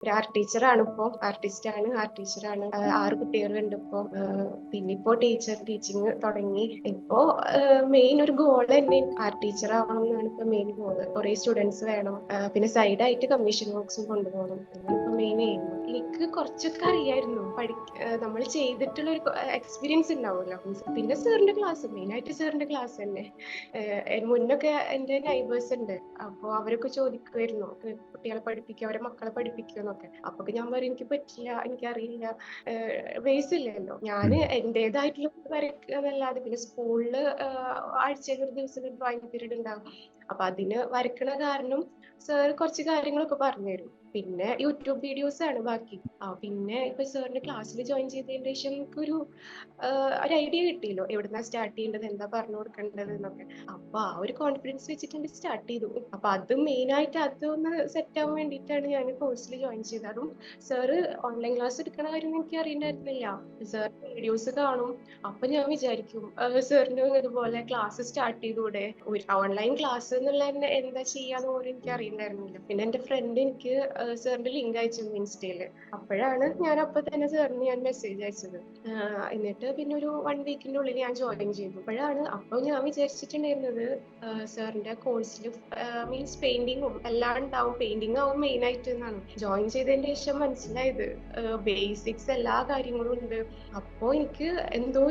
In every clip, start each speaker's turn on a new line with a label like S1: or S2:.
S1: ഒരു ആർട്ട് ടീച്ചറാണ്. ഇപ്പോ ആർട്ടിസ്റ്റാണ്, ആർട്ട് ടീച്ചറാണ്. 6 കുട്ടികളുണ്ട് ഇപ്പോ. പിന്നെ ഇപ്പോ ടീച്ചിങ് തുടങ്ങി. ഇപ്പോ മെയിൻ ഒരു ഗോൾ തന്നെ ആർട്ട് ടീച്ചർ ആവണം എന്നാണ് ഇപ്പൊ മെയിൻ ഗോള്. കുറെ സ്റ്റുഡൻസ് വേണം. പിന്നെ സൈഡായിട്ട് കമ്മീഷൻ വർക്ക്സും കൊണ്ടുപോകണം. അതാണ് ഇപ്പൊ മെയിൻ എയിം. എനിക്ക് കുറച്ചൊക്കെ അറിയായിരുന്നു. നമ്മൾ ചെയ്തിട്ടുള്ള ഒരു എക്സ്പീരിയൻസ് ഉണ്ടാവുമല്ലോ. പിന്നെ സാറിന്റെ ക്ലാസ്, മെയിൻ ആയിട്ട് സാറിന്റെ ക്ലാസ് തന്നെ. മുന്നൊക്കെ എന്റെ നൈബേഴ്സ് ഉണ്ട്. അപ്പൊ അവരൊക്കെ ചോദിക്കുമായിരുന്നു കുട്ടികളെ പഠിപ്പിക്കുക, അവരെ മക്കളെ പഠിപ്പിക്കുക എന്നൊക്കെ. അപ്പൊ ഞാൻ പറയും എനിക്ക് പറ്റില്ല, എനിക്കറിയില്ല, ബേസ് ഇല്ലല്ലോ. ഞാൻ എന്റേതായിട്ടുള്ള വരയ്ക്കുക എന്നല്ലാതെ. പിന്നെ സ്കൂളില് ആഴ്ചയിൽ ഒരു ദിവസം ഡ്രോയിങ് പീരീഡ് ഉണ്ടാകും. അപ്പൊ അതിന് വരയ്ക്കണ കാരണം സാർ കുറച്ച് കാര്യങ്ങളൊക്കെ പറഞ്ഞുതരും. പിന്നെ യൂട്യൂബ് വീഡിയോസ് ആണ് ബാക്കി. പിന്നെ ഇപ്പൊ സാറിന്റെ ക്ലാസ്സിൽ ജോയിൻ ചെയ്തതിന് ശേഷം നമുക്കൊരു ഒരു ഐഡിയ കിട്ടിയല്ലോ, എവിടുന്നാ സ്റ്റാർട്ട് ചെയ്യേണ്ടത്, എന്താ പറഞ്ഞു കൊടുക്കേണ്ടത് എന്നൊക്കെ. അപ്പൊ ആ ഒരു കോൺഫിഡൻസ് വെച്ചിട്ട് സ്റ്റാർട്ട് ചെയ്തു. അപ്പൊ അത് മെയിൻ ആയിട്ട് അതൊന്ന് സെറ്റ് ആവാൻ വേണ്ടിയിട്ടാണ് ഞാൻ കോഴ്സിൽ ജോയിൻ ചെയ്തത്. അതും സാറ് ഓൺലൈൻ ക്ലാസ് എടുക്കണ കാര്യം എനിക്ക് അറിയണ്ടായിരുന്നില്ല. സാർ വീഡിയോസ് കാണും. അപ്പൊ ഞാൻ വിചാരിക്കും സാറിന് ഇതുപോലെ ക്ലാസ് സ്റ്റാർട്ട് ചെയ്തൂടെ, ഓൺലൈൻ ക്ലാസ് എന്നുള്ള എന്താ ചെയ്യാന്ന് പോലും എനിക്ക് അറിയണ്ടായിരുന്നില്ല. പിന്നെ എന്റെ ഫ്രണ്ട് എനിക്ക് സാറിന്റെ ലിങ്ക് അയച്ചു ഇൻസ്റ്റയില്. അപ്പോഴാണ് ഞാൻ അപ്പൊ തന്നെ സാറിന് ഞാൻ മെസ്സേജ് അയച്ചത്. എന്നിട്ട് പിന്നെ ഒരു 1 വീക്കിന്റെ ഉള്ളിൽ ഞാൻ ജോയിൻ ചെയ്തു. അപ്പൊ ഞാൻ വിചാരിച്ചിട്ടുണ്ടായിരുന്നത് സാറിന്റെ കോഴ്സിൽ മീൻസ് പെയിന്റിങ്ങും എല്ലാം ഉണ്ടാവും, പെയിന്റിംഗ് ആവും മെയിൻ ആയിട്ട് എന്നാണ്. ജോയിൻ ചെയ്തതിന് ശേഷം മനസ്സിലായത് ബേസിക്സ് എല്ലാ കാര്യങ്ങളും ഉണ്ട്. അപ്പോ എനിക്ക് എന്തോ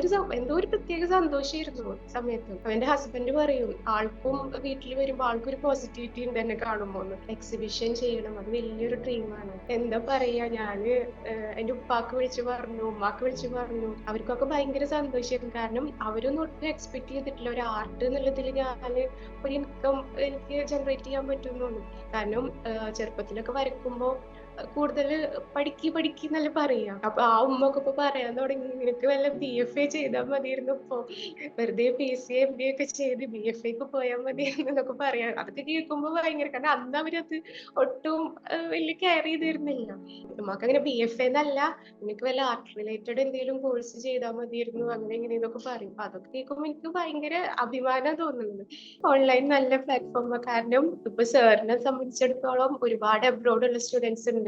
S1: ഒരു പ്രത്യേക സന്തോഷമായിരുന്നു സമയത്ത്. എന്റെ ഹസ്ബൻഡ് പറയും ആൾക്കും വീട്ടിൽ വരുമ്പോ ആൾക്കൊരു പോസിറ്റിവിറ്റി ഉണ്ട് എന്നെ കാണുമ്പോ. എക്സിബിഷൻ ചെയ്യണം, അത് വലിയൊരു ഡ്രീമാണ്. എന്താ പറയാ, ഞാന് എന്റെ ഉപ്പാക്ക് വിളിച്ചു പറഞ്ഞു, ഉമ്മാക്ക് വിളിച്ചു പറഞ്ഞു. അവർക്കൊക്കെ ഭയങ്കര സന്തോഷമായിരുന്നു. കാരണം അവരൊന്നും ഒട്ടും എക്സ്പെക്ട് ചെയ്തിട്ടില്ല ഒരു ആർട്ട് എന്നുള്ളതിൽ ഞാന് ഒരു ഇൻകം എനിക്ക് ജനറേറ്റ് ചെയ്യാൻ പറ്റുന്നുള്ളൂ. കാരണം ചെറുപ്പത്തിലൊക്കെ വരക്കുമ്പോ കൂടുതൽ പഠിക്കുന്നല്ലേ പറയാ. അപ്പൊ ആ ഉമ്മൊക്കെ ഇപ്പൊ പറയാൻ തുടങ്ങി നിനക്ക് വല്ല BFA ചെയ്താൽ മതിയായിരുന്നു, ഇപ്പൊ വെറുതെ PCA MBA ഒക്കെ ചെയ്ത് BFA പോയാൽ മതിയായിരുന്നു എന്നൊക്കെ പറയാം. അതൊക്കെ കേൾക്കുമ്പോ ഭയങ്കര, കാരണം അന്ന് അവരത് ഒട്ടും വലിയ കെയർ ചെയ്തിരുന്നില്ല. ഉമ്മക്ക് അങ്ങനെ BFA എന്നല്ല, എനിക്ക് വല്ല ആർട്ട് റിലേറ്റഡ് എന്തെങ്കിലും കോഴ്സ് ചെയ്താൽ മതിയായിരുന്നു, അങ്ങനെ ഇങ്ങനെയെന്നൊക്കെ പറയും. അപ്പൊ അതൊക്കെ കേൾക്കുമ്പോ എനിക്ക് ഭയങ്കര അഭിമാനം തോന്നുന്നത്. ഓൺലൈൻ നല്ല പ്ലാറ്റ്ഫോമാണ്. കാരണം ഇപ്പൊ സാറിനെ സംബന്ധിച്ചിടത്തോളം ഒരുപാട് അബ്രോഡ് ഉള്ള സ്റ്റുഡൻസ് ഉണ്ട്.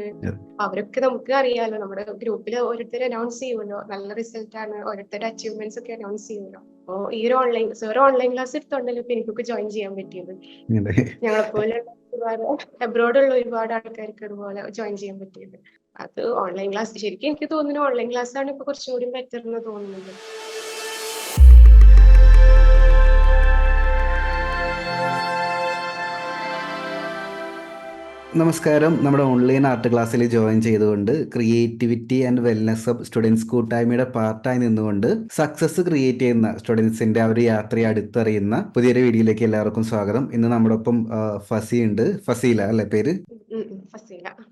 S1: അവരൊക്കെ നമുക്ക് അറിയാലോ, നമ്മുടെ ഗ്രൂപ്പിൽ ഓരോരുത്തർ അനൗൺസ് ചെയ്യുമല്ലോ നല്ല റിസൾട്ട് ആണ്, ഓരോരുത്തരുടെ അച്ചീവ്മെന്റ്സ് ഒക്കെ അനൗൺസ് ചെയ്യുമല്ലോ. അപ്പൊ ഈ ഒരു ഓൺലൈൻ ക്ലാസ് എടുത്തോണ്ടല്ലോ ഇപ്പൊ എനിക്കൊക്കെ ജോയിൻ ചെയ്യാൻ പറ്റിയത്. ഞങ്ങളെപ്പോലെ ഒരുപാട് അബ്രോഡുള്ള ഒരുപാട് ആൾക്കാർക്ക് അതുപോലെ ജോയിൻ ചെയ്യാൻ പറ്റിയത്. അത് ഓൺലൈൻ ക്ലാസ് ശരിക്കും എനിക്ക് തോന്നുന്നു ഓൺലൈൻ ക്ലാസ് ആണ് ഇപ്പൊ കുറച്ചും കൂടി ബെറ്റർ എന്ന് തോന്നുന്നത്.
S2: നമസ്കാരം. നമ്മുടെ ഓൺലൈൻ ആർട്ട് ക്ലാസ്സിൽ ജോയിൻ ചെയ്തുകൊണ്ട് creativity and wellness hub students കൂട്ടായ്മയുടെ പാർട്ടായി നിന്നുകൊണ്ട് സക്സസ് ക്രിയേറ്റ് ചെയ്യുന്ന സ്റ്റുഡൻസിന്റെ ആ ഒരു യാത്രയെ അടുത്തറിയുന്ന പുതിയൊരു വീഡിയോയിലേക്ക് എല്ലാവർക്കും സ്വാഗതം. ഇന്ന് നമ്മുടെ ഒപ്പം ഫസീല അല്ലെ പേര്?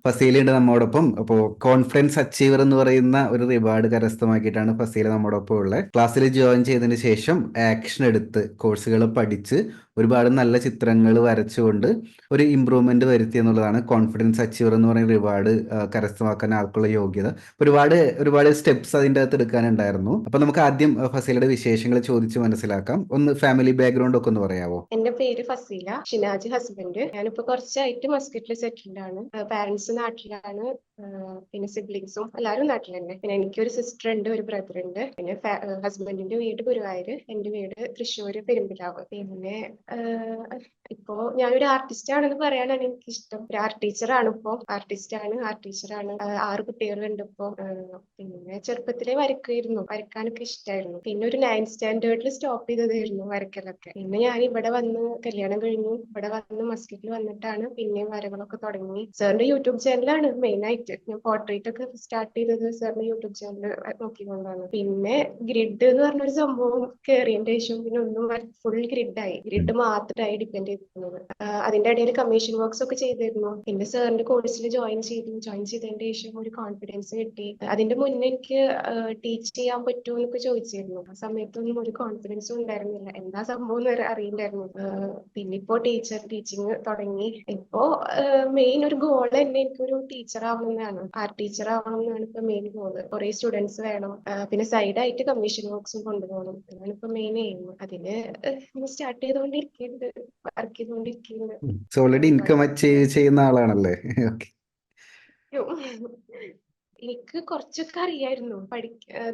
S2: ഫസീലുണ്ട് നമ്മോടൊപ്പം. അപ്പോൾ കോൺഫിഡൻസ് അച്ചീവർ എന്ന് പറയുന്ന ഒരു റിവാർഡ് കരസ്ഥമാക്കിയിട്ടാണ് ഫസീല നമ്മോടൊപ്പം ഉള്ളത്. ക്ലാസ്സിൽ ജോയിൻ ചെയ്തതിന് ശേഷം ആക്ഷൻ എടുത്ത് കോഴ്സുകൾ പഠിച്ച് ഒരുപാട് നല്ല ചിത്രങ്ങൾ വരച്ചുകൊണ്ട് ഒരു ഇമ്പ്രൂവ്മെന്റ് വരുത്തി എന്നുള്ളതാണ് കോൺഫിഡൻസ് അച്ചീവർ എന്ന് പറയുന്ന റിവാർഡ് കരസ്ഥമാക്കാൻ ആൾക്കുള്ള യോഗ്യത. ഒരുപാട് സ്റ്റെപ്സ് അതിൻ്റെ അകത്ത് എടുക്കാനുണ്ടായിരുന്നു. അപ്പൊ നമുക്ക് ആദ്യം ഫസീലയുടെ വിശേഷങ്ങൾ ചോദിച്ച് മനസ്സിലാക്കാം. ഒന്ന് ഫാമിലി ബാക്ക്ഗ്രൗണ്ട് ഒക്കെ ഒന്ന് പറയാവോ?
S1: എന്റെ പേര് ഫസീല, ഷിനാജ് ഹസ്ബൻഡ്. ഞാനിപ്പോ കുറച്ചായിട്ട് മസ്കറ്റിൽ സെറ്റിൽഡ് ആണ്. പാരന്റ്സ് നാട്ടിലാണ്, പിന്നെ സിബ്ലിങ്സും എല്ലാവരും നാട്ടിൽ തന്നെ. പിന്നെ എനിക്കൊരു സിസ്റ്റർ ഉണ്ട്, ഒരു ബ്രദർ ഉണ്ട്. പിന്നെ ഹസ്ബൻഡിന്റെ വീട് ഗുരുവായൂർ, എന്റെ വീട് തൃശ്ശൂര് പെരുമ്പിലാവ്. പിന്നെ ഇപ്പോ ഞാനൊരു ആർട്ടിസ്റ്റ് ആണെന്ന് പറയാനാണ് എനിക്കിഷ്ടം. ഒരു ആർട്ട് ടീച്ചറാണ്. ഇപ്പോ ആർട്ടിസ്റ്റാണ്, ആർട്ട് ടീച്ചറാണ്. 6 കുട്ടികളുണ്ട് ഇപ്പോ. പിന്നെ ചെറുപ്പത്തിലേ വരക്കാനൊക്കെ ഇഷ്ടമായിരുന്നു. പിന്നെ ഒരു 9th സ്റ്റാൻഡേർഡിൽ സ്റ്റോപ്പ് ചെയ്തതായിരുന്നു വരക്കലൊക്കെ. പിന്നെ ഞാൻ ഇവിടെ വന്ന് കല്യാണം കഴിഞ്ഞു. ഇവിടെ വന്ന് മസ്കറ്റിൽ വന്നിട്ടാണ് പിന്നെയും വരകളൊക്കെ തുടങ്ങി. സാറിന്റെ യൂട്യൂബ് ചാനലാണ് മെയിൻ ആയിട്ട്. ഞാൻ പോർട്രേറ്റ് ഒക്കെ സ്റ്റാർട്ട് ചെയ്തത് സാറിന്റെ യൂട്യൂബ് ചാനൽ നോക്കിക്കൊണ്ടാണ്. പിന്നെ ഗ്രിഡ് എന്ന് പറഞ്ഞൊരു സംഭവം കയറിയതിന്റെ ശേഷം പിന്നെ ഒന്നും ഫുൾ ഗ്രിഡ് മാത്രമായി ഡിപ്പെൻഡ് ചെയ്തിരുന്നത്. അതിന്റെ ഇടയിൽ കമ്മീഷൻ വർക്ക്സ് ഒക്കെ ചെയ്തിരുന്നു. പിന്നെ സാറിന്റെ കോഴ്സിൽ ജോയിൻ ചെയ്തതിന്റെ ശേഷം ഒരു കോൺഫിഡൻസ് കിട്ടി. അതിന്റെ മുന്നേ എനിക്ക് ടീച്ച് ചെയ്യാൻ പറ്റുമോ എന്നൊക്കെ ചോദിച്ചിരുന്നു. ആ സമയത്തൊന്നും ഒരു കോൺഫിഡൻസും ഉണ്ടായിരുന്നില്ല, എന്താ സംഭവം എന്ന് അറിയണ്ടായിരുന്നു. പിന്നെ ഇപ്പോ ടീച്ചിങ് തുടങ്ങി. ഇപ്പോ മെയിൻ ഒരു ഗോൾ തന്നെ എനിക്കൊരു ടീച്ചർ ആവണമെന്നാണ്, ആർട്ട് ടീച്ചർ ആവണം എന്നാണ് ഇപ്പൊ മെയിൻ ഗോള്. കുറെ സ്റ്റുഡൻസ് വേണം. പിന്നെ സൈഡായിട്ട് കമ്മീഷൻ വർക്ക്സും കൊണ്ടുപോകണം. അതാണ് ഇപ്പൊ മെയിൻ എയിം. അതിന് സ്റ്റാർട്ട് ചെയ്തുകൊണ്ടിരിക്കുന്നുണ്ട്, വർക്ക് ചെയ്തുകൊണ്ടിരിക്കുന്നുണ്ട്.
S2: ഓൾറെഡി ഇൻകം അച്ചീവ് ചെയ്യുന്ന ആളാണല്ലേ? ഓക്കെ.
S1: എനിക്ക് കുറച്ചൊക്കെ അറിയായിരുന്നു.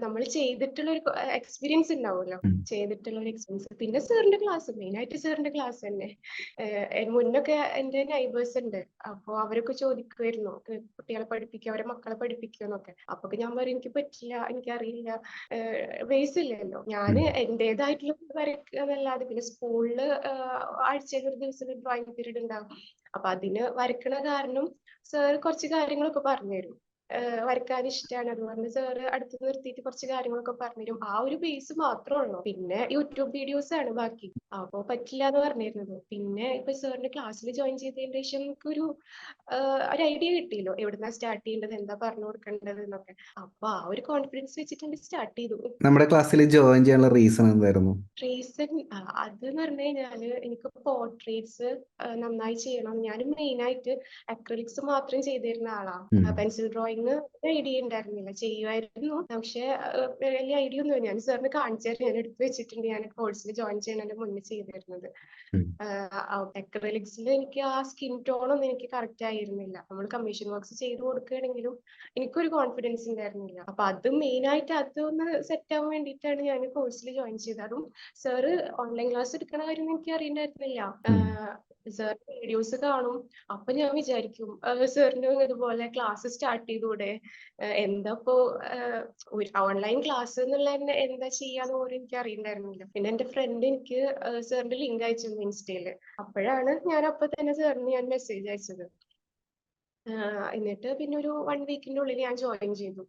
S1: നമ്മൾ ചെയ്തിട്ടുള്ള ഒരു എക്സ്പീരിയൻസ് ഉണ്ടാവുമല്ലോ.
S2: ഉം.
S1: ചെയ്തിട്ടുള്ള ഒരു എക്സ്പീരിയൻസ്. പിന്നെ സാറിന്റെ ക്ലാസ്, മെയിൻ ആയിട്ട് സാറിന്റെ ക്ലാസ് തന്നെ. മുന്നൊക്കെ എന്റെ നൈബേഴ്സ് ഉണ്ട്. അപ്പൊ അവരൊക്കെ ചോദിക്കുമായിരുന്നു, കുട്ടികളെ പഠിപ്പിക്കുക, അവരെ മക്കളെ പഠിപ്പിക്കുക എന്നൊക്കെ. അപ്പൊ ഞാൻ പറയും എനിക്ക് പറ്റില്ല, എനിക്കറിയില്ല, ബേസ് ഇല്ലല്ലോ. ഞാൻ
S2: ഉം.
S1: എന്റേതായിട്ടുള്ള വരയ്ക്കുക എന്നല്ലാതെ, പിന്നെ സ്കൂളില് ആഴ്ചയിൽ ഒരു ദിവസം ഡ്രോയിങ് പീരീഡ് ഉണ്ടാകും. അപ്പൊ അതിന് വരക്കണ കാരണം സാർ കുറച്ച് കാര്യങ്ങളൊക്കെ പറഞ്ഞുതരും. വരക്കാൻ ഇഷ്ടമാണ്, അതുകൊണ്ട് സാറ് അടുത്ത് നിർത്തിയിട്ട് കുറച്ച് കാര്യങ്ങളൊക്കെ പറഞ്ഞുതരും. ആ ഒരു ബേസ് മാത്രമേ ഉള്ളൂ. പിന്നെ യൂട്യൂബ് വീഡിയോസ് ആണ് ബാക്കി. അപ്പൊ പറ്റില്ല എന്ന് പറഞ്ഞിരുന്നത്. പിന്നെ ഇപ്പൊ സാറിന്റെ ക്ലാസ്സിൽ ജോയിൻ ചെയ്തതിന് ശേഷം എനിക്കൊരു ഒരു ഐഡിയ കിട്ടിയല്ലോ, എവിടുന്നാ സ്റ്റാർട്ട് ചെയ്യേണ്ടത്, എന്താ പറഞ്ഞു കൊടുക്കേണ്ടത് എന്നൊക്കെ. അപ്പൊ ആ ഒരു കോൺഫിഡൻസ് വെച്ചിട്ട് സ്റ്റാർട്ട് ചെയ്തു.
S2: നമ്മുടെ ക്ലാസ്സിൽ ജോയിൻ ചെയ്യാനുള്ള റീസൺ എന്തായിരുന്നു?
S1: റീസൺ അതെന്ന് പറഞ്ഞു കഴിഞ്ഞാല്, എനിക്ക് പോർട്രേറ്റ്സ് നന്നായി ചെയ്യണം. ഞാൻ മെയിൻ ആയിട്ട് അക്രലിക്സ് മാത്രം ചെയ്തിരുന്ന ആളാ.
S2: ഉം.
S1: പെൻസിൽ ഡ്രോയിങ് ഐഡിയ ഉണ്ടായിരുന്നില്ല, ചെയ്യുമായിരുന്നു. പക്ഷെ വലിയ ഐഡിയ ഒന്നും ഞാൻ സാറിന് കാണിച്ചു തരാം, ഞാൻ എടുത്തു വെച്ചിട്ടുണ്ട്. ഞാൻ കോഴ്സിൽ ജോയിൻ ചെയ്യുന്നതിന് മുന്നേ ചെയ്തിരുന്നത്.
S2: ഉം.
S1: അക്രലിക്സിൽ എനിക്ക് ആ സ്കിൻ ടോൺ ഒന്നും എനിക്ക് കറക്റ്റ് ആയിരുന്നില്ല. നമ്മൾ കമ്മീഷൻ വർക്ക്സ് ചെയ്ത് കൊടുക്കുകയാണെങ്കിലും എനിക്കൊരു കോൺഫിഡൻസ് ഉണ്ടായിരുന്നില്ല. അപ്പൊ അത് മെയിൻ ആയിട്ട് അതൊന്ന് സെറ്റ് ആവാൻ വേണ്ടിയിട്ടാണ് ഞാൻ കോഴ്സിൽ ജോയിൻ ചെയ്തത്. അതും സാറ് ഓൺലൈൻ ക്ലാസ് എടുക്കണ കാര്യം എനിക്ക് അറിയണ്ടായിരുന്നില്ല.
S2: ഉം.
S1: സാർ വീഡിയോസ് കാണും. അപ്പൊ ഞാൻ വിചാരിക്കും, സാറിന് ഇതുപോലെ ക്ലാസ് സ്റ്റാർട്ട് ചെയ്തൂടെ, എന്താ ഇപ്പോ ഓൺലൈൻ ക്ലാസ് എന്നുള്ള എന്താ ചെയ്യാന്ന് പോലും എനിക്ക് അറിയണ്ടായിരുന്നില്ല. പിന്നെ എന്റെ ഫ്രണ്ട് എനിക്ക് സാറിന്റെ ലിങ്ക് അയച്ചിരുന്നു ഇൻസ്റ്റയില്. അപ്പോഴാണ് ഞാൻ അപ്പൊ തന്നെ സാറിന് ഞാൻ മെസ്സേജ് അയച്ചത്. എന്നിട്ട് പിന്നെ ഒരു 1 വീക്കിന്റെ ഉള്ളിൽ ഞാൻ ജോയിൻ ചെയ്തു.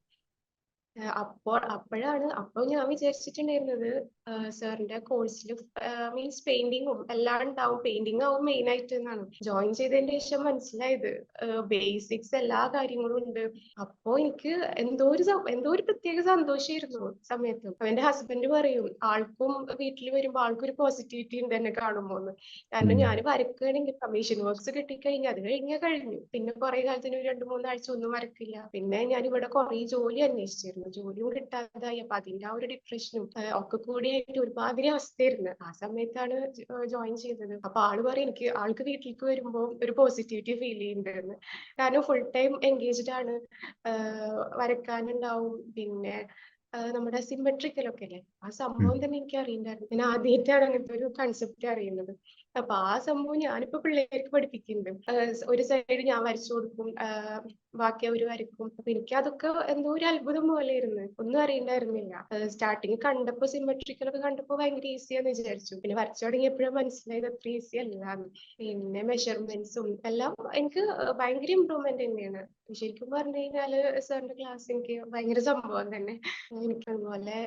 S1: അപ്പോൾ ഞാൻ വിചാരിച്ചിട്ടുണ്ടായിരുന്നത് സാറിന്റെ കോഴ്സിൽ മീൻസ് പെയിന്റിങ്ങും എല്ലാം ഉണ്ടാവും, പെയിന്റിംഗ് ആവും മെയിൻ ആയിട്ട് എന്നാണ്. ജോയിൻ ചെയ്തതിന് ശേഷം മനസ്സിലായത് ബേസിക്സ് എല്ലാ കാര്യങ്ങളും ഉണ്ട്. അപ്പോ എനിക്ക് എന്തോ ഒരു പ്രത്യേക സന്തോഷമായിരുന്നു സമയത്ത്. അപ്പൊ എന്റെ ഹസ്ബൻഡ് പറയും, ആൾക്കും വീട്ടിൽ വരുമ്പോ ആൾക്കൊരു പോസിറ്റിവിറ്റി ഉണ്ട് എന്നെ കാണുമ്പോന്ന്. കാരണം
S2: ഉം.
S1: ഞാൻ വരക്കുകയാണെങ്കിൽ കമ്മീഷൻ വർക്ക്സ് കിട്ടിക്കഴിഞ്ഞാൽ അത് കഴിഞ്ഞു. പിന്നെ കുറെ കാലത്തിന് ഒരു 2-3 ആഴ്ച ഒന്നും വരക്കില്ല. പിന്നെ ഞാൻ ഇവിടെ കുറെ ജോലി അന്വേഷിച്ചിരുന്നു, ജോലിയും കിട്ടാതായി. അപ്പൊ അതിന്റെ ആ ഒരു ഡിപ്രഷനും ഒക്കെ കൂടിയായിട്ട് ഒരുമാതിരി അവസ്ഥയായിരുന്നു. ആ സമയത്താണ് ജോയിൻ ചെയ്തത്. അപ്പൊ ആള് പറയും, ആൾക്ക് വീട്ടിലേക്ക് വരുമ്പോ ഒരു പോസിറ്റിവിറ്റി ഫീൽ ചെയ്യുന്നുണ്ടെന്ന്. കാരണം ഫുൾ ടൈം എൻഗേജ്ഡ് ആണ്. വരക്കാനുണ്ടാവും. പിന്നെ നമ്മുടെ സിമെട്രിക്കൽ ഒക്കെ അല്ലേ, ആ
S2: ഉം.
S1: സംഭവം തന്നെ എനിക്ക് അറിയണ്ടായിരുന്നു. ഞാൻ ആദ്യമായിട്ടാണ് അങ്ങനത്തെ ഒരു കൺസെപ്റ്റ് അറിയുന്നത്. അപ്പൊ ആ സംഭവം ഞാനിപ്പോ പിള്ളേർക്ക് പഠിപ്പിക്കുന്നുണ്ട്. ഒരു സൈഡ് ഞാൻ വരച്ചു കൊടുക്കും, ബാക്കി അവര് വരക്കും. അപ്പൊ എനിക്ക് അതൊക്കെ എന്തോ ഒരു അത്ഭുതം പോലെയായിരുന്നു, ഒന്നും അറിയണ്ടായിരുന്നില്ല. സ്റ്റാർട്ടിങ് കണ്ടപ്പോ സിമെട്രിക്കൽ ഒക്കെ കണ്ടപ്പോ ഭയങ്കര ഈസിയാന്ന് വിചാരിച്ചു. പിന്നെ വരച്ചു തുടങ്ങിയപ്പോഴും മനസ്സിലായത് അത്ര ഈസി അല്ലാന്ന്. പിന്നെ മെഷർമെന്റ്സും എല്ലാം എനിക്ക് ഭയങ്കര ഇമ്പ്രൂവ്മെന്റ് തന്നെയാണ്. ശരിക്കും പറഞ്ഞു കഴിഞ്ഞാല് സാറിന്റെ ക്ലാസ് എനിക്ക് ഭയങ്കര സംഭവം തന്നെ. എനിക്ക് അതുപോലെ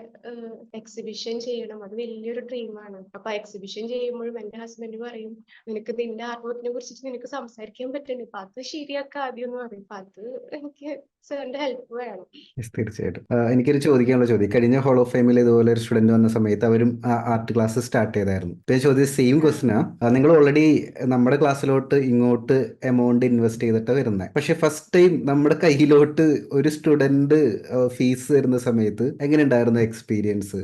S1: എക്സിബിഷൻ ചെയ്യണം, അത് വലിയൊരു ഡ്രീമാണ്. അപ്പൊ എക്സിബിഷൻ ചെയ്യുമ്പോഴും എന്റെ ഹസ്ബൻഡ് പറയും, നിനക്ക് നിന്റെ ആർട്ട്വർക്കിനെ കുറിച്ചിട്ട് നിനക്ക് സംസാരിക്കാൻ പറ്റുന്നുണ്ട്, അപ്പൊ അത് ശരിയാക്കാം ആദ്യം എന്ന് പറയും. അപ്പൊ അത് എനിക്ക് സാറിന്റെ ഹെൽപ്പ് വേണം.
S2: Yes, തീർച്ചയായിട്ടും. എനിക്കൊരു ചോദിക്കാനുള്ള ചോദ്യം, കഴിഞ്ഞ ഹോൾ ഓഫ് ഫെയിമിൽ ഇതുപോലെ ഒരു സ്റ്റുഡന്റ് വന്ന സമയത്ത് അവരും ആർട്ട് ക്ലാസ് സ്റ്റാർട്ട് ചെയ്തായിരുന്നു. ഇപ്പൊ ഞാൻ ചോദിച്ച സെയിം
S1: ആ,
S2: ക്വസ്റ്റിനാ. നിങ്ങൾ ഓൾറെഡി നമ്മുടെ ക്ലാസ്സിലോട്ട് ഇങ്ങോട്ട് എമൗണ്ട് ഇൻവെസ്റ്റ് ചെയ്തിട്ട് വരുന്നത്. പക്ഷെ ഫസ്റ്റ് ടൈം നമ്മുടെ കയ്യിലോട്ട് ഒരു സ്റ്റുഡന്റ് ഫീസ് തരുന്ന സമയത്ത് എങ്ങനെ ഉണ്ടായിരുന്നു എക്സ്പീരിയൻസ്?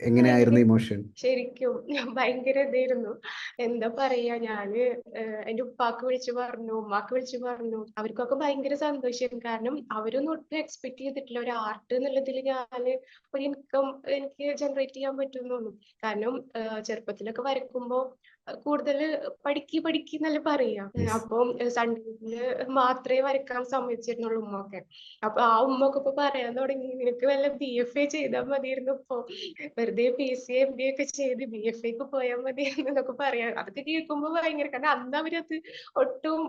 S2: എങ്ങനെയായിരുന്നു
S1: ഭയങ്കര
S2: ഇമോഷൻ?
S1: ശരിക്കും ഭയങ്കര ഇതായിരുന്നു. എന്താ പറയാ, ഞാന് എന്റെ ഉപ്പാക്ക് വിളിച്ചു പറഞ്ഞു, ഉമ്മാക്ക് വിളിച്ചു പറഞ്ഞു. അവർക്കൊക്കെ ഭയങ്കര സന്തോഷം. കാരണം അവരൊന്നും ഒട്ടും എക്സ്പെക്ട് ചെയ്തിട്ടില്ല ഒരു ആർട്ട് എന്നുള്ളതിൽ ഞാന് ഒരു ഇൻകം എനിക്ക് ജനറേറ്റ് ചെയ്യാൻ പറ്റുന്നൊന്നും. കാരണം ചെറുപ്പത്തിലൊക്കെ വരക്കുമ്പോ കൂടുതൽ പഠിക്കുന്നല്ലേ പറയാ.
S2: യെസ്.
S1: അപ്പം സൺഡേയില് മാത്രമേ വരക്കാൻ സമ്മതിച്ചിരുന്നുള്ളൂ ഉമ്മൊക്കെ. അപ്പൊ ആ ഉമ്മൊക്കെ ഇപ്പൊ പറയാൻ തുടങ്ങി, നിനക്ക് വല്ല BFA ചെയ്താൽ മതിയായിരുന്നു, ഇപ്പൊ വെറുതെ PCA MBA ഒക്കെ ചെയ്ത് BFA പോയാൽ മതിയായിരുന്നു എന്നൊക്കെ പറയാം. അതൊക്കെ കേൾക്കുമ്പോ ഭയങ്കര, കാരണം അന്ന് അവരത് ഒട്ടും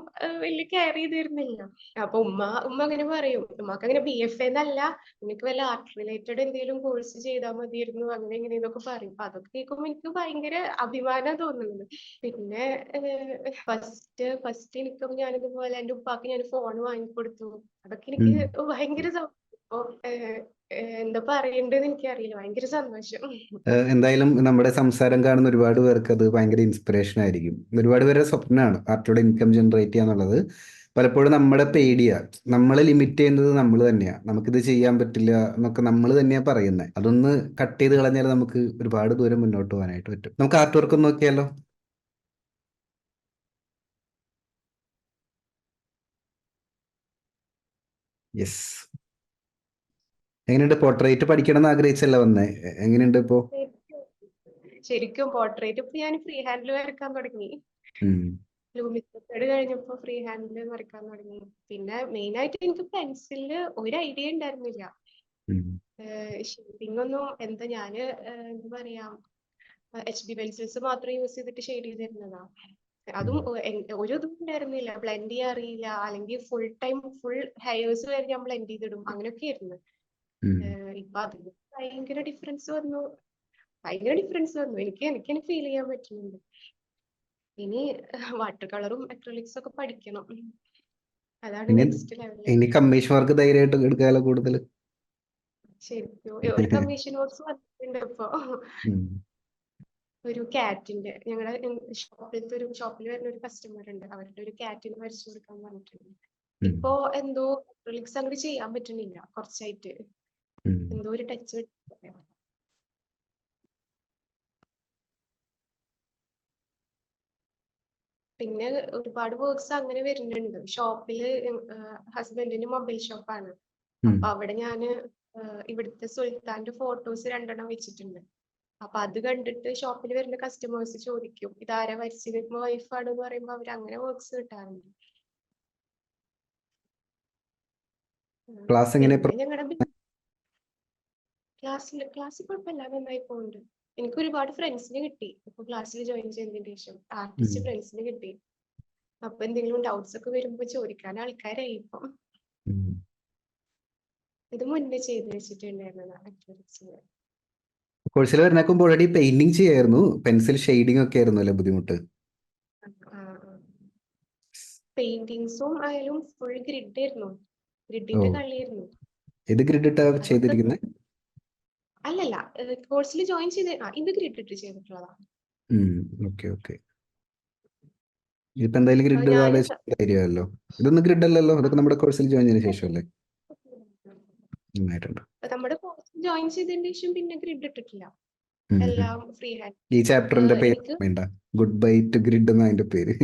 S1: വലിയ കെയർ ചെയ്തിരുന്നില്ല. അപ്പൊ ഉമ്മ അങ്ങനെ പറയും, ഉമ്മക്ക് അങ്ങനെ BFA എന്നല്ല, നിനക്ക് വല്ല ആർട്ട് റിലേറ്റഡ് എന്തെങ്കിലും കോഴ്സ് ചെയ്താൽ മതിയായിരുന്നു, അങ്ങനെ ഇങ്ങനെ എന്നൊക്കെ പറയും. അപ്പൊ അതൊക്കെ കേൾക്കുമ്പോ എനിക്ക് ഭയങ്കര അഭിമാനം തോന്നുന്നത്. പിന്നെ ഫസ്റ്റ് ഇൻകം ഞാനിതുപോലെ എന്റെ ഉപ്പാക്ക് ഞാൻ ഫോൺ വാങ്ങിക്കൊടുത്തു. അതൊക്കെ എനിക്ക്
S2: ഉം.
S1: ഭയങ്കര ഇപ്പൊ എന്താ പറയണ്ടെന്ന് എനിക്കറിയില്ല, ഭയങ്കര സന്തോഷം.
S2: എന്തായാലും നമ്മുടെ സംസാരം കാണുന്ന ഒരുപാട് പേർക്ക് അത് ഭയങ്കര ഇൻസ്പിറേഷൻ ആയിരിക്കും. ഒരുപാട് പേരുടെ സ്വപ്നമാണ് ആർട്ടിലൂടെ ഇൻകം ജനറേറ്റ് ചെയ്യാന്നുള്ളത്. പലപ്പോഴും നമ്മുടെ പേടിയാ, നമ്മളെ ലിമിറ്റ് ചെയ്യുന്നത് നമ്മൾ തന്നെയാ. നമുക്കിത് ചെയ്യാൻ പറ്റില്ല എന്നൊക്കെ നമ്മൾ തന്നെയാ പറയുന്നത്. അതൊന്ന് കട്ട് ചെയ്ത് കളഞ്ഞാൽ നമുക്ക് ഒരുപാട് ദൂരം മുന്നോട്ട് പോകാനായിട്ട് പറ്റും. നമുക്ക് ആർട്ട് വർക്ക് ഒന്ന് നോക്കിയാലോ? യെസ്. എങ്ങനെയുണ്ട്? പോർട്രേറ്റ് പഠിക്കണം എന്ന് ആഗ്രഹിച്ചല്ല വന്നേ. എങ്ങനെയുണ്ട് ഇപ്പോ?
S1: ശരിക്കും പോർട്രേറ്റ് ഇപ്പൊ ഞാൻ ഫ്രീ ഹാൻഡിൽ വരക്കാൻ തുടങ്ങി.
S2: ഉം.
S1: ലൂമിസ് മെത്തേഡ് കഴിഞ്ഞപ്പോ ഫ്രീ ഹാൻഡിൽ വരക്കാൻ തുടങ്ങി. പിന്നെ മെയിൻ ആയിട്ട് എനിക്ക് പെൻസിലില് ഒരു ഐഡിയ ഉണ്ടായിരുന്നില്ല.
S2: ഉം.
S1: ഷെയ്ഡിങ് ഒന്നും എന്താ ഞാന് എന്താ പറയാ HB പെൻസിൽസ് മാത്രം യൂസ് ചെയ്തിട്ട് ഷെയ്ഡ് ചെയ്തിരുന്നതാ. അതും ഒരു ഇതും ഉണ്ടായിരുന്നില്ല. ബ്ലെൻഡ് ചെയ്യാൻ അറിയില്ല, അല്ലെങ്കിൽ ഫുൾ ടൈം ഫുൾ ഹെയർസ് വരെ ഞാൻ ബ്ലെൻഡ് ചെയ്തിടും, അങ്ങനെയൊക്കെ ആയിരുന്നു.
S2: ഉം.
S1: ഇപ്പൊ അതിന് ഭയങ്കര ഡിഫറൻസ് വന്നു. എനിക്ക് ഫീൽ ചെയ്യാൻ പറ്റുന്നുണ്ട്. ഇനി വാട്ടർ കളറും അക്രലിക്സും ഒക്കെ പഠിക്കണം. അതാണ്
S2: ഇനി
S1: നെക്സ്റ്റ് ലെവല്.
S2: ഇനി കമ്മീഷൻ വർക്ക് ധൈര്യമായിട്ട് എടുക്കാലോ കൂടുതൽ.
S1: ശരിക്കും ഒരു കമ്മീഷൻ വർക്ക്സ് വന്നിട്ടുണ്ട് ഇപ്പൊ.
S2: ഉം.
S1: ഒരു കാറ്റിന്റെ ഞങ്ങളുടെ ഷോപ്പിൽ വരുന്ന ഒരു കസ്റ്റമർ ഉണ്ട്, അവരുടെ ഒരു കാറ്റിന് വരച്ചു കൊടുക്കാൻ പറഞ്ഞിട്ടുണ്ട്.
S2: ഉം.
S1: ഇപ്പൊ എന്തോ അക്രലിക്സ് അങ്ങോട്ട് ചെയ്യാൻ പറ്റുന്നില്ല കുറച്ചായിട്ട്,
S2: ഉം.
S1: എന്തോ ഒരു ടച്ച്. പിന്നെ ഒരുപാട് വർക്ക്സ് അങ്ങനെ വരുന്നുണ്ട് ഷോപ്പില്. ഹസ്ബൻഡിന്റെ മൊബൈൽ ഷോപ്പാണ്.
S2: ഉം.
S1: അപ്പൊ അവിടെ ഞാന് ഇവിടുത്തെ സുൽത്താന്റെ ഫോട്ടോസ് 2 വെച്ചിട്ടുണ്ട്. അപ്പൊ അത് കണ്ടിട്ട് ഷോപ്പിൽ വരുന്ന കസ്റ്റമേഴ്സ് ചോദിക്കും ഇതാരാ വരച്ചത്, വൈഫാണെന്ന് പറയുമ്പോ അവർ അങ്ങനെ വർക്ക്സ് കിട്ടാറുണ്ട്.
S2: ക്ലാസ് എങ്ങനെ?
S1: പിന്നെ ഞങ്ങളുടെ ക്ലാസ്സിൽ കുഴപ്പമില്ല, നന്നായി പോകുന്നുണ്ട്. എനിക്ക് ഒരുപാട് ഫ്രണ്ട്സിനെ കിട്ടി ഇപ്പൊ ക്ലാസ്സിൽ ജോയിൻ ചെയ്തതിന് ശേഷം. ആർട്ടിസ്റ്റ് ഫ്രണ്ട്സിനെ കിട്ടി. അപ്പൊ എന്തെങ്കിലും ഡൗട്ട്സ് ഒക്കെ വരുമ്പോ ചോദിക്കാൻ ആൾക്കാരായി ഇപ്പൊ.
S2: ഉം.
S1: ഇത് മുന്നേ ചെയ്ത് വെച്ചിട്ടുണ്ടായിരുന്നതാണ് അക്രിലിക്സിന്.
S2: കോഴ്സിൽ വരുന്നേക്കുമ്പോൾ ഓൾറെഡി പെയിന്റിങ് ചെയ്യായിരുന്നു, പെൻസിൽ ഷെയ്ഡിങ് ഒക്കെ ആയിരുന്നു അല്ലേ ബുദ്ധിമുട്ട്?
S1: പെയിന്റിങ്സും ആയാലും ഫുൾ ഗ്രിഡ് ആയിരുന്നു,
S2: ഓ,
S1: ഗ്രിഡിന്റെ കളിയായിരുന്നു.
S2: ഏത് ഗ്രിഡ് ഇട്ടാ
S1: അതൊക്കെ
S2: ചെയ്തിരിക്കുന്നത്?
S1: അല്ലല്ല, കോഴ്സിൽ ജോയിൻ ചെയ്ത് ഇത് ഗ്രിഡ് ഇട്ട് ചെയ്തിട്ടുള്ളതാ.
S2: Okay okay. ഇപ്പൊ എന്തായാലും ഗ്രിഡ്
S1: ഞാന്
S2: കാര്യമല്ലോ. ഇതൊന്നും ഗ്രിഡ് അല്ലല്ലോ, അതൊക്കെ നമ്മുടെ കോഴ്സിൽ ജോയിൻ ചെയ്തതിനു ശേഷമല്ലേ? നന്നായിട്ടുണ്ട്.
S1: നമ്മുടെ കോഴ്സ് ജോയിൻ ചെയ്തതിന് ശേഷം പിന്നെ ഗ്രിഡ് ഇട്ടിട്ടില്ല,
S2: ഉം.
S1: എല്ലാം ഫ്രീ ഹാൻഡ്.
S2: ഈ ചാപ്റ്ററിന്റെ പേര്
S1: എനിക്ക്
S2: വേണ്ട, ഗുഡ് ബൈ ടു ഗ്രിഡ് എന്ന അതിന്റെ പേര്.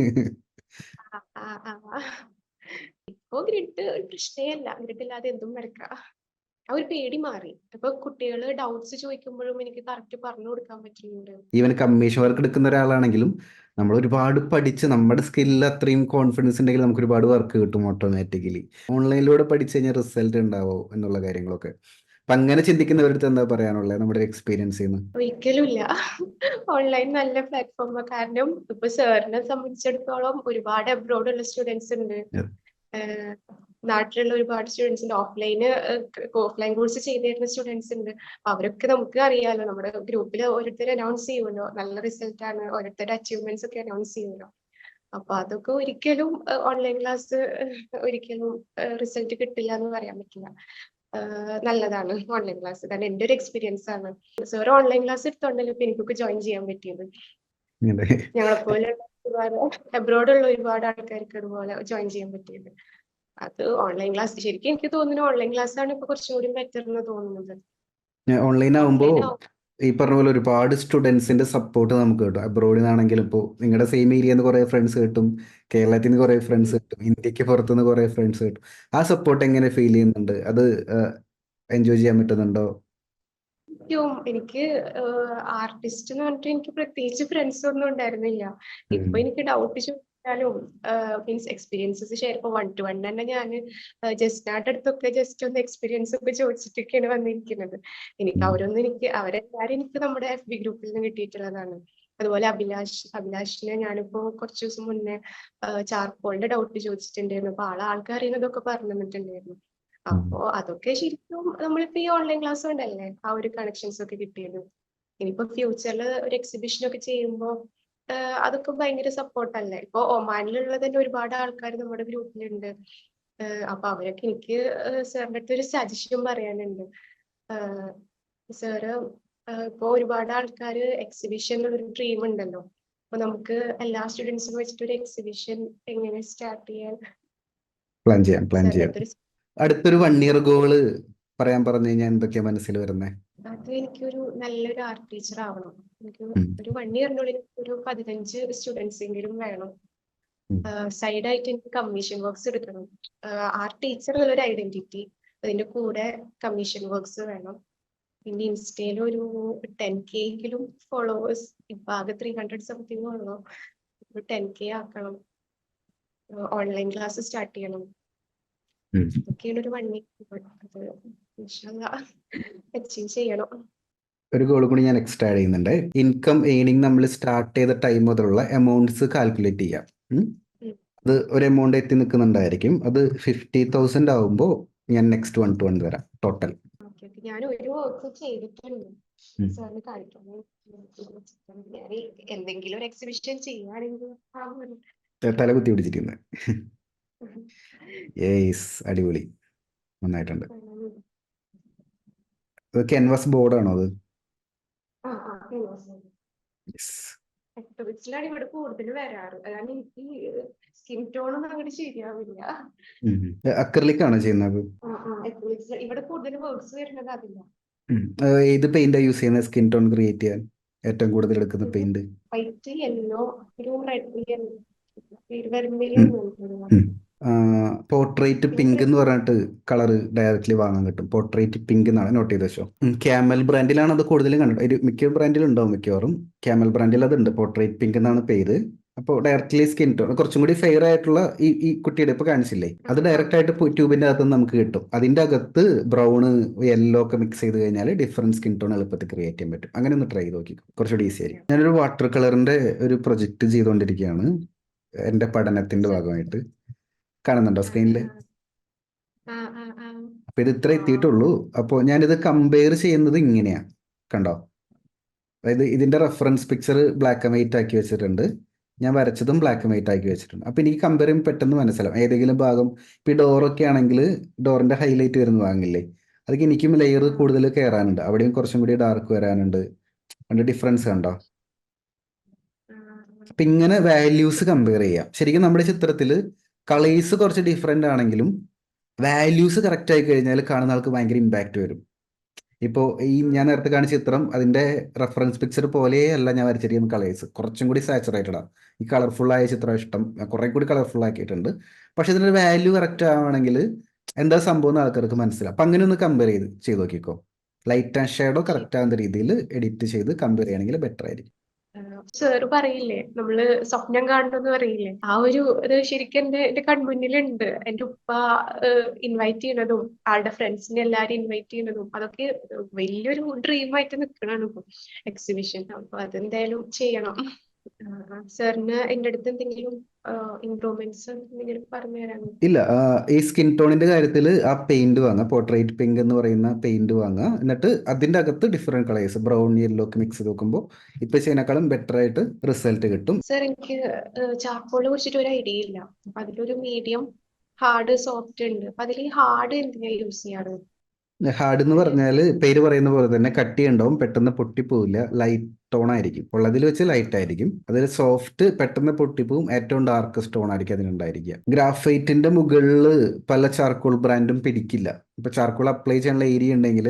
S1: ഇപ്പൊ ഗ്രിഡ് ഒരു പ്രശ്നേ അല്ല, ഗ്രിഡ് ഇല്ലാതെ എന്തും വരക്കാം. ആ ഒരു പേടി മാറി. ഇപ്പൊ കുട്ടികള് ഡൗട്ട്സ് ചോദിക്കുമ്പോഴും എനിക്ക് കറക്റ്റ് പറഞ്ഞു കൊടുക്കാൻ പറ്റുന്നുണ്ട്.
S2: ഈവൻ കമ്മീഷൻ വർക്ക് എടുക്കുന്ന ഒരാളാണെങ്കിലും നമ്മൾ ഒരുപാട് പഠിച്ച് നമ്മുടെ സ്കില്ലിൽ അത്രയും കോൺഫിഡൻസ് ഉണ്ടെങ്കിൽ നമുക്ക് ഒരുപാട് വർക്ക് കിട്ടും ഓട്ടോമാറ്റിക്കലി. ഓൺലൈനിലൂടെ പഠിച്ചു കഴിഞ്ഞാൽ റിസൾട്ട് ഉണ്ടാവോ എന്നുള്ള കാര്യങ്ങളൊക്കെ. അപ്പൊ അങ്ങനെ ചിന്തിക്കുന്നവരുടെ എന്താ പറയാനുള്ളത് നമ്മുടെ എക്സ്പീരിയൻസിൽ നിന്ന്?
S1: ഒരിക്കലും ഇല്ല. ഓൺലൈൻ നല്ല പ്ലാറ്റ്ഫോം, കാരണം ഇപ്പൊ സാറിനെ സംബന്ധിച്ചിടത്തോളം ഒരുപാട് അബ്രോഡ് ഉള്ള സ്റ്റുഡൻസ് ഉണ്ട്. നാട്ടിലുള്ള ഒരുപാട് സ്റ്റുഡൻസ് ഉണ്ട്. ഓഫ്ലൈൻ കോഴ്സ് ചെയ്തിരുന്ന സ്റ്റുഡൻസ് ഉണ്ട്. അവരൊക്കെ നമുക്ക് അറിയാലോ, നമ്മുടെ ഗ്രൂപ്പിൽ ഓരോരുത്തർ അനൗൺസ് ചെയ്യുമല്ലോ നല്ല റിസൾട്ട് ആണ്, ഓരോരുത്തരുടെ അച്ചീവ്മെന്റ്സ് ഒക്കെ അനൗൺസ് ചെയ്യുമല്ലോ. അപ്പൊ അതൊക്കെ ഒരിക്കലും ഓൺലൈൻ ക്ലാസ് ഒരിക്കലും റിസൾട്ട് കിട്ടില്ല എന്ന് പറയാൻ പറ്റില്ല. നല്ലതാണ് ഓൺലൈൻ ക്ലാസ്, കാരണം എന്റെ ഒരു എക്സ്പീരിയൻസ് ആണ്. സാർ ഓൺലൈൻ ക്ലാസ് എടുത്തോണ്ടല്ലോ ഇപ്പൊ എനിക്കൊക്കെ ജോയിൻ ചെയ്യാൻ പറ്റിയത്. ഞങ്ങളെപ്പോലെ ഒരുപാട് അബ്രോഡുള്ള ഒരുപാട് ആൾക്കാർക്ക് അതുപോലെ ജോയിൻ ചെയ്യാൻ പറ്റിയത്. അത് ഓൺലൈൻ ക്ലാസ് ശരിക്കും എനിക്ക് തോന്നുന്നു ഓൺലൈൻ ക്ലാസ് ആണ് ഇപ്പൊ കുറച്ചും കൂടി ബെറ്റർ എന്ന് തോന്നുന്നത്.
S2: ഓൺലൈൻ ആവുമ്പോൾ ഈ പറഞ്ഞ പോലെ ഒരുപാട് സ്റ്റുഡൻസിന്റെ സപ്പോർട്ട് നമുക്ക് കിട്ടും. അബ്രോഡിൽ നിന്നാണെങ്കിലും ഇപ്പോൾ നിങ്ങളുടെ സെയിം ഏരിയയിൽ നിന്ന് കുറേ ഫ്രണ്ട്സ് കിട്ടും, കേരളത്തിൽ നിന്ന് കുറേ ഫ്രണ്ട്സ് കിട്ടും, ഇന്ത്യക്ക് പുറത്തുനിന്ന് കുറേ ഫ്രണ്ട്സ് കിട്ടും. ആ സപ്പോർട്ട് എങ്ങനെ ഫീൽ ചെയ്യുന്നുണ്ട്? അത് എൻജോയ് ചെയ്യാൻ പറ്റുന്നുണ്ടോ?
S1: എനിക്ക് ആർട്ടിസ്റ്റ് എന്ന് പറഞ്ഞിട്ട് എനിക്ക് പ്രത്യേകിച്ച് ഫ്രണ്ട്സ് ഒന്നും ഉണ്ടായിരുന്നില്ല. ഇപ്പൊ എനിക്ക് ഡൗട്ട് ചോദിച്ചാലും മീൻസ് എക്സ്പീരിയൻസസ് ഷെയർ, ഇപ്പൊ 1-to-1 തന്നെ ഞാൻ ജസ്റ്റിനായിട്ട് അടുത്തൊക്കെ ജസ്റ്റ് ഒന്ന് എക്സ്പീരിയൻസ് ഒക്കെ ചോദിച്ചിട്ടൊക്കെയാണ് വന്നിരിക്കുന്നത്. അവരെല്ലാരും എനിക്ക് നമ്മുടെ FB ഗ്രൂപ്പിൽ നിന്ന് കിട്ടിയിട്ടുള്ളതാണ്. അതുപോലെ അഭിലാഷിനെ ഞാനിപ്പോ കുറച്ച് ദിവസം മുന്നേ ചാർക്കോളിന്റെ ഡൗട്ട് ചോദിച്ചിട്ടുണ്ടായിരുന്നു. അപ്പൊ ആൾക്കാർ അറിയുന്നതൊക്കെ പറഞ്ഞു തന്നിട്ടുണ്ടായിരുന്നു. അപ്പോ അതൊക്കെ ശരിക്കും നമ്മളിപ്പോ ഈ ഓൺലൈൻ ക്ലാസ് കൊണ്ടല്ലേ ആ ഒരു കണക്ഷൻസ് ഒക്കെ കിട്ടിയത്. ഇനിയിപ്പോ ഫ്യൂച്ചറിൽ ഒരു എക്സിബിഷൻ ഒക്കെ ചെയ്യുമ്പോ അതൊക്കെ ഭയങ്കര സപ്പോർട്ടല്ലേ. ഇപ്പൊ ഒമാനിലുള്ള തന്നെ ഒരുപാട് ആൾക്കാർ നമ്മുടെ ഗ്രൂപ്പിലുണ്ട്. അപ്പൊ അവരൊക്കെ എനിക്ക് സാറിന്റെ അടുത്ത് ഒരു സജഷൻ പറയാനുണ്ട്. സാറ് ഇപ്പൊ ഒരുപാട് ആൾക്കാർ എക്സിബിഷനിൽ ഒരു ഡ്രീം ഉണ്ടല്ലോ. അപ്പൊ നമുക്ക് എല്ലാ സ്റ്റുഡൻസിനും വെച്ചിട്ട് ഒരു എക്സിബിഷൻ എങ്ങനെ സ്റ്റാർട്ട് ചെയ്യാൻ
S2: പ്ലാൻ ചെയ്യാം.
S1: സാറിന്റെ അടുത്തൊരു
S2: അടുത്തൊരു 1 ഇയർ ഗോള് പറയാൻ പറഞ്ഞു കഴിഞ്ഞാൽ എന്തൊക്കെയാ മനസ്സിൽ വരുന്നത്?
S1: അത് എനിക്കൊരു നല്ലൊരു ആർട്ട് ടീച്ചർ ആവണം. എനിക്ക് ഒരു 1 ഇയറിനുള്ളിൽ ഒരു 15 സ്റ്റുഡൻസ് എങ്കിലും വേണം. സൈഡായിട്ട് എനിക്ക് കമ്മീഷൻ വർക്ക്സ് എടുക്കണം. ആർട്ട് ടീച്ചർ എന്നുള്ളൊരു ഐഡന്റിറ്റി, അതിന്റെ കൂടെ കമ്മീഷൻ വർക്ക്സ് വേണം. പിന്നെ ഇൻസ്റ്റയിൽ ഒരു 10K എങ്കിലും ഫോളോവേഴ്സ്, ഇപ്പൊ ആകെ 300 സംതിങ് ഉള്ളു. 10K ആക്കണം. ഓൺലൈൻ ക്ലാസ് സ്റ്റാർട്ട് ചെയ്യണം. ഇതൊക്കെയാണ് ഒരു 1 വീക്ക് അത് അച്ചീവ് ചെയ്യണം.
S2: ഒരു ഗോൾ കൂടി ഞാൻ എക്സ്ട്രാ ആഡ് ചെയ്യുന്നുണ്ട്. ഇൻകം ഏണിംഗ് നമ്മൾ സ്റ്റാർട്ട് ചെയ്ത ടൈം മുതലുള്ള എമൗണ്ട്സ് കാൽക്കുലേറ്റ് ചെയ്യാം. അത് ഒരു എമൗണ്ട് എത്തി നിൽക്കുന്നുണ്ടായിരിക്കും. അത് 50,000 ആവുമ്പോൾ ഞാൻ നെക്സ്റ്റ് 1 to 1 തരാം ടോട്ടൽ.
S1: ഞാൻ ഒരു വർക്ക് ചെയ്തിട്ടുണ്ട് സാറിന് കാണിക്കാൻ. ഞാൻ എന്തെങ്കിലും ഒരു എക്സിബിഷൻ ചെയ്യുകയാണെങ്കിൽ
S2: തല കുത്തി പിടിച്ചിരിക്കുന്നത്. യേസ്, അടിപൊളി, നന്നായിട്ടുണ്ട്. ക്യാൻവാസ് ബോർഡാണോ അത്?
S1: ാണ് ഇവിടെ കൂടുതൽ വരാറ്. അതാണ് എനിക്ക് സ്കിൻ ടോണൊന്നും അങ്ങോട്ട് ശരിയാവില്ല.
S2: അക്രിലിക് ആണോ ചെയ്യുന്നത്?
S1: ഇവിടെ കൂടുതൽ വർക്ക്സ് വരുന്നത് അതില്ല.
S2: ഏത് പെയിന്റാ യൂസ് ചെയ്യുന്നത് സ്കിൻ ടോൺ ക്രിയേറ്റ് ചെയ്യാൻ ഏറ്റവും കൂടുതൽ എടുക്കുന്ന പെയിന്റ്?
S1: വൈറ്റ്, യെല്ലോ, ഒരു റെഡ്, വെർമിലിയൻ.
S2: പോർട്രേറ്റ് പിങ്ക് എന്ന് പറഞ്ഞിട്ട് കളർ ഡയറക്റ്റ്ലി വാങ്ങാൻ കിട്ടും. പോർട്രേറ്റ് പിങ്ക് എന്നാണ്, നോട്ട് ചെയ്ത് വെച്ചോ. ക്യാമൽ ബ്രാൻഡിലാണ് അത് കൂടുതലും കണ്ടത്. മിക്ക ബ്രാൻഡിലും ഉണ്ടാവും മിക്കവാറും. ക്യാമൽ ബ്രാൻഡിൽ അതുണ്ട്, പോർട്രേറ്റ് പിങ്ക് എന്നാണ് പേര്. അപ്പോൾ ഡയറക്റ്റ്ലി സ്കിൻ ടോൺ കുറച്ചും കൂടി ഫെയർ ആയിട്ടുള്ള ഈ കുട്ടിയുടെ ഇപ്പൊ കാണിച്ചില്ലേ, അത് ഡയറക്റ്റ് ആയിട്ട് ട്യൂബിന്റെ അകത്ത് നമുക്ക് കിട്ടും. അതിന്റെ അകത്ത് ബ്രൗണ് യെല്ലോ ഒക്കെ മിക്സ് ചെയ്ത് കഴിഞ്ഞാൽ ഡിഫറെന്റ് സ്കിൻ ടോൺ എളുപ്പത്തിൽ ക്രിയേറ്റ് ചെയ്യാൻ പറ്റും. അങ്ങനെ ഒന്ന് ട്രൈ ചെയ്ത് നോക്കി, കുറച്ചുകൂടി ഈസി ആയിരിക്കും. ഞാനൊരു വാട്ടർ കളറിന്റെ ഒരു പ്രൊജക്ട് ചെയ്തുകൊണ്ടിരിക്കുകയാണ് എന്റെ പഠനത്തിന്റെ ഭാഗമായിട്ട്. കാണുന്നുണ്ടോ സ്ക്രീനിൽ? അപ്പൊ ഇത് ഇത്ര എത്തിയിട്ടുള്ളൂ. അപ്പോൾ ഞാനിത് കമ്പയർ ചെയ്യുന്നത് ഇങ്ങനെയാ, കണ്ടോ? അതായത് ഇതിന്റെ reference picture black and white ആക്കി വെച്ചിട്ടുണ്ട്, ഞാൻ വരച്ചതും ബ്ലാക്ക് ആൻഡ് വൈറ്റ് ആക്കി വെച്ചിട്ടുണ്ട്. അപ്പൊ എനിക്ക് കമ്പയർ ചെയ്യുമ്പോൾ പെട്ടെന്ന് മനസ്സിലാവും ഏതെങ്കിലും ഭാഗം. ഇപ്പൊ ഈ ഡോറൊക്കെ ആണെങ്കിൽ ഡോറിന്റെ ഹൈലൈറ്റ് വരുന്ന ഭാഗമില്ലേ, അതൊക്കെ എനിക്കും ലെയർ കൂടുതൽ കയറാനുണ്ട്. അവിടെയും കുറച്ചും കൂടി ഡാർക്ക് വരാനുണ്ട്. അതിന്റെ ഡിഫറൻസ് കണ്ടോ? അപ്പൊ ഇങ്ങനെ വാല്യൂസ് കമ്പയർ ചെയ്യാം. ശരിക്കും നമ്മുടെ ചിത്രത്തിൽ കളേഴ്സ് കുറച്ച് ഡിഫറെന്റ് ആണെങ്കിലും വാല്യൂസ് കറക്റ്റ് ആയി കഴിഞ്ഞാൽ കാണുന്ന ആൾക്ക് ഭയങ്കര ഇമ്പാക്റ്റ് വരും. ഇപ്പോൾ ഈ ഞാൻ നേരത്തെ കാണിച്ച ചിത്രം അതിന്റെ റെഫറൻസ് പിക്ചർ പോലെയല്ല ഞാൻ വരച്ചിരിക്കുന്ന കളേഴ്സ്, കുറച്ചും കൂടി സാച്ചുറേറ്റഡ് ആണ്. ഈ കളർഫുൾ ആയ ചിത്രം ഇഷ്ടം, കുറെ കൂടി കളർഫുൾ ആക്കിയിട്ടുണ്ട്. പക്ഷെ ഇതിന്റെ വാല്യൂ കറക്റ്റ് ആവണമെങ്കിൽ എന്താ സംഭവം എന്ന് ആൾക്കാർക്ക് മനസ്സിലാവും. അപ്പൊ അങ്ങനെ ഒന്ന് കമ്പയർ ചെയ്ത് നോക്കിക്കോ. ലൈറ്റ് ആൻഡ് ഷാഡോ കറക്റ്റ് ആവുന്ന രീതിയിൽ എഡിറ്റ് ചെയ്ത് കമ്പയർ ചെയ്യണമെങ്കിൽ ബെറ്റർ ആയിരിക്കും.
S1: സാറ് പറയില്ലേ, നമ്മള് സ്വപ്നം കാണണമെന്ന് പറയില്ലേ, ആ ഒരു ഇത് ശരിക്കും എന്റെ കൺമുന്നിലുണ്ട്. എന്റെ ഉപ്പ ഇൻവൈറ്റ് ചെയ്യണതും ആളുടെ ഫ്രണ്ട്സിനെ എല്ലാരും ഇൻവൈറ്റ് ചെയ്യണതും അതൊക്കെ വലിയൊരു ഡ്രീം ആയിട്ട് നിൽക്കണാണ് ഇപ്പൊ എക്സിബിഷൻ. അപ്പൊ അതെന്തായാലും ചെയ്യണം. സാറിന് എന്റെ അടുത്ത് എന്തെങ്കിലും ഇംപ്രൂവ്മെന്റ്സ് എന്തെങ്കിലും പറഞ്ഞു തരാമോ?
S2: ഇല്ല, ഈ സ്കിൻ ടോണിന്റെ കാര്യത്തിൽ ആ പെയിന്റ് വാങ്ങുക, പോർട്രേറ്റ് പിങ്ക് എന്ന് പറയുന്ന പെയിന്റ് വാങ്ങുക. എന്നിട്ട് അതിന്റെ അകത്ത് ഡിഫറെന്റ് കളേഴ്സ് ബ്രൗൺ യെല്ലോ ഒക്കെ മിക്സ് ചെയ്ത് നോക്കുമ്പോൾ ഇപ്പൊ ചെയ്യുന്നേക്കാളും ബെറ്റർ ആയിട്ട് റിസൾട്ട് കിട്ടും.
S1: സാർ, എനിക്ക് ചാർക്കോളിനെ കുറിച്ചിട്ട് ഒരു ഐഡിയ ഇല്ല. അപ്പൊ അതിലൊരു മീഡിയം, ഹാർഡ്, സോഫ്റ്റ് ഉണ്ട്. അപ്പൊ അതിൽ ഹാർഡ് എന്തിനാ യൂസ് ചെയ്യാറ്?
S2: ഹാർഡ് എന്ന് പറഞ്ഞാൽ പേര് പറയുന്ന പോലെ തന്നെ കട്ടി ഉണ്ടാവും, പെട്ടെന്ന് പൊട്ടിപ്പോവില്ല, ലൈറ്റ് ടോൺ ആയിരിക്കും. ഉള്ളതിൽ വെച്ച് ലൈറ്റ് ആയിരിക്കും. അതിൽ സോഫ്റ്റ് പെട്ടെന്ന് പൊട്ടിപ്പോവും, ഏറ്റവും ഡാർക്ക് സ്റ്റോൺ ആയിരിക്കും അതിനുണ്ടായിരിക്കുക. ഗ്രാഫൈറ്റിന്റെ മുകളിൽ പല ചാർക്കോൾ ബ്രാൻഡും പിടിക്കില്ല. ഇപ്പൊ ചാർക്കോൾ അപ്ലൈ ചെയ്യാനുള്ള ഏരിയ ഉണ്ടെങ്കിൽ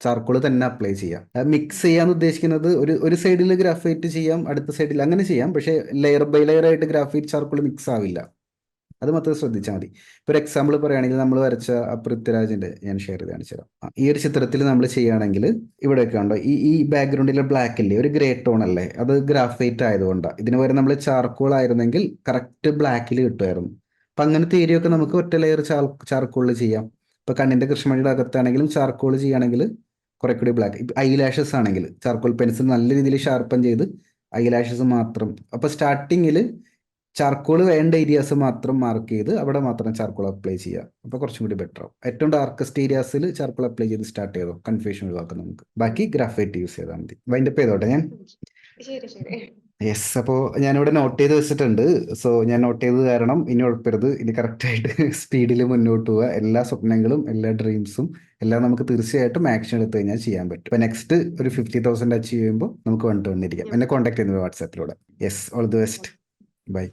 S2: ചാർക്കോൾ തന്നെ അപ്ലൈ ചെയ്യാം. മിക്സ് ചെയ്യാൻ ഉദ്ദേശിക്കുന്നത് ഒരു സൈഡിൽ ഗ്രാഫൈറ്റ് ചെയ്യാം, അടുത്ത സൈഡിൽ അങ്ങനെ ചെയ്യാം. പക്ഷേ ലെയർ ബൈ ലെയർ ആയിട്ട് ഗ്രാഫൈറ്റ് ചാർക്കോൾ മിക്സ് ആവില്ല. അത് മാത്രം ശ്രദ്ധിച്ചാൽ മതി. ഇപ്പോൾ ഒരു എക്സാമ്പിൾ പറയുകയാണെങ്കിൽ നമ്മൾ വരച്ച പൃഥ്വിരാജിന്റെ ഞാൻ ഷെയർ ചെയ്ത് കാണിച്ചു തരാം. ഈ ഒരു ചിത്രത്തിൽ നമ്മൾ ചെയ്യുകയാണെങ്കിൽ ഇവിടെയൊക്കെ ഉണ്ടോ ഈ ബാക്ക്ഗ്രൗണ്ടിലെ ബ്ലാക്ക് ഇല്ലേ, ഒരു ഗ്രേ ടോൺ അല്ലേ, അത് ഗ്രാഫൈറ്റ് ആയതുകൊണ്ടാണ്. ഇതിന് പകരം നമ്മൾ ചാർക്കോൾ ആയിരുന്നെങ്കിൽ കറക്റ്റ് ബ്ലാക്കിൽ കിട്ടുമായിരുന്നു. അപ്പം അങ്ങനത്തെ ഏരിയ ഒക്കെ നമുക്ക് ഒറ്റ ലെയർ ചാർക്കോളിൽ ചെയ്യാം. ഇപ്പൊ കണ്ണിന്റെ കൃഷ്ണമണിയുടെ അകത്താണെങ്കിലും ചാർക്കോൾ ചെയ്യുകയാണെങ്കിൽ കുറെ കൂടി ബ്ലാക്ക്. ഇപ്പൊ ഐലാഷസ് ആണെങ്കിൽ ചാർക്കോൾ പെൻസിൽ നല്ല രീതിയിൽ ഷാർപ്പൻ ചെയ്ത് ഐലാഷസ് മാത്രം. അപ്പൊ സ്റ്റാർട്ടിങ്ങിൽ ചാർക്കോൾ വേണ്ട ഏരിയാസ് മാത്രം മാർക്ക് ചെയ്ത് അവിടെ മാത്രം ചാർക്കോൾ അപ്ലൈ ചെയ്യുക. അപ്പോൾ കുറച്ചും കൂടി ബെറ്റർ ആവും. ഏറ്റവും ഡാർക്കസ്റ്റ് ഏരിയാസിൽ ചാർക്കോൾ അപ്ലൈ ചെയ്ത് സ്റ്റാർട്ട് ചെയ്തോ, കൺഫ്യൂഷൻ ഒഴിവാക്കാം നമുക്ക്. ബാക്കി ഗ്രാഫൈറ്റ് യൂസ് ചെയ്താൽ മതി. വൈൻഡപ്പ് ചെയ്തോട്ടെ ഞാൻ? യെസ്. അപ്പോൾ ഞാനിവിടെ നോട്ട് ചെയ്ത് വെച്ചിട്ടുണ്ട്. സോ ഞാൻ നോട്ട് ചെയ്തത് കാരണം ഇനി ഉഴപ്പരുത്. ഇനി കറക്റ്റായിട്ട് സ്പീഡിൽ മുന്നോട്ട് പോവുക. എല്ലാ സ്വപ്നങ്ങളും എല്ലാ ഡ്രീംസും എല്ലാം നമുക്ക് തീർച്ചയായിട്ടും ആക്ഷൻ എടുത്തു കഴിഞ്ഞാൽ ചെയ്യാൻ പറ്റും. ഇപ്പൊ നെക്സ്റ്റ് ഒരു 50,000 അച്ചീവ് ചെയ്യുമ്പോൾ നമുക്ക് വന്നിരിക്കാം. എന്നെ കോൺടാക്ട് ചെയ്യുന്നത് വാട്സാപ്പിലൂടെ. Yes, all the best. Bye.